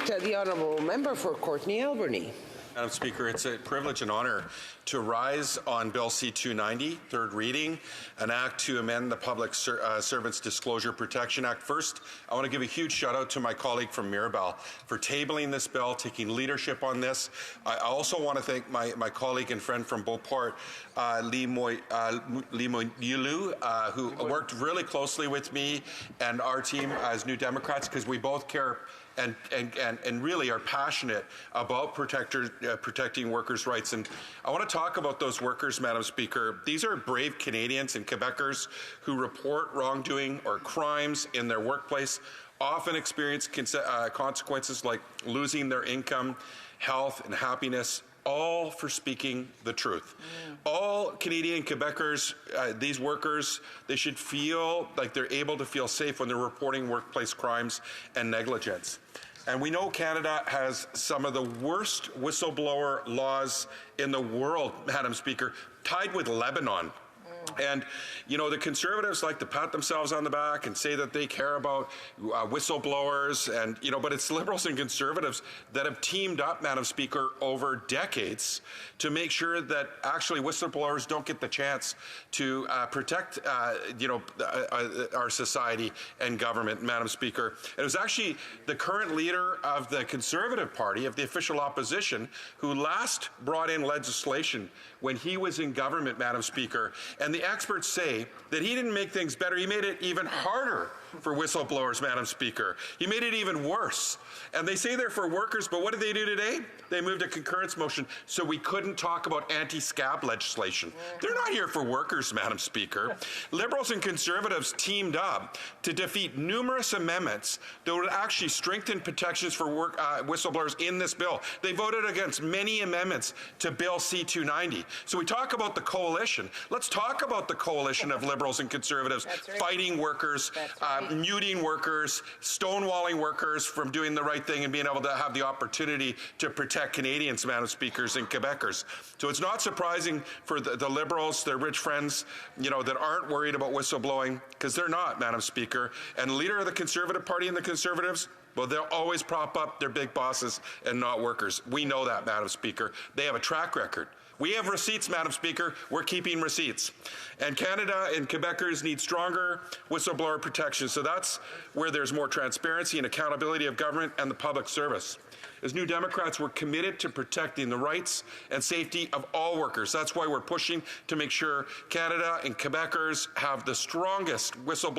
The honourable member for Courtenay-Alberni. Madam Speaker, it's a privilege and honour to rise on Bill C-290, third reading, an act to amend the Public Servants Disclosure Protection Act. First, I want to give a huge shout out to my colleague from Mirabel for tabling this bill, taking leadership on this. I also want to thank my colleague and friend from Beauport, Lee Moyulu, who worked really closely with me and our team as New Democrats, because we both care and really are passionate about protecting workers' rights. And I want to talk about those workers, Madam Speaker. These are brave Canadians and Quebecers who report wrongdoing or crimes in their workplace, often experience consequences like losing their income, health, and happiness, all for speaking the truth. All Canadian Quebecers, these workers, they should feel like they're able to feel safe when they're reporting workplace crimes and negligence. And we know Canada has some of the worst whistleblower laws in the world, Madam Speaker, tied with Lebanon. And, you know, the Conservatives like to pat themselves on the back and say that they care about whistleblowers, and, you know, but it's Liberals and Conservatives that have teamed up, Madam Speaker, over decades to make sure that actually whistleblowers don't get the chance to protect, our society and government, Madam Speaker. It was actually the current leader of the Conservative Party, of the official opposition, who last brought in legislation when he was in government, Madam Speaker. And the experts say that he didn't make things better, he made it even harder for whistleblowers, Madam Speaker. He made it even worse. And they say they're for workers, but what did they do today? They moved a concurrence motion so we couldn't talk about anti-scab legislation. They're not here for workers, Madam Speaker. Liberals and Conservatives teamed up to defeat numerous amendments that would actually strengthen protections for whistleblowers in this bill. They voted against many amendments to Bill C-290. So we talk about the coalition. Let's talk about the coalition of Liberals and Conservatives fighting workers, muting workers, stonewalling workers from doing the right thing and being able to have the opportunity to protect Canadians, Madam Speakers, and Quebecers. So it's not surprising for the Liberals, their rich friends, you know, that aren't worried about whistleblowing, because they're not, Madam Speaker. And the leader of the Conservative Party and the Conservatives, well, they'll always prop up their big bosses and not workers. We know that, Madam Speaker. They have a track record. We have receipts, Madam Speaker. We're keeping receipts. And Canada and Quebecers need stronger whistleblower protection. So that's where there's more transparency and accountability of government and the public service. As New Democrats, we're committed to protecting the rights and safety of all workers. That's why we're pushing to make sure Canada and Quebecers have the strongest whistleblower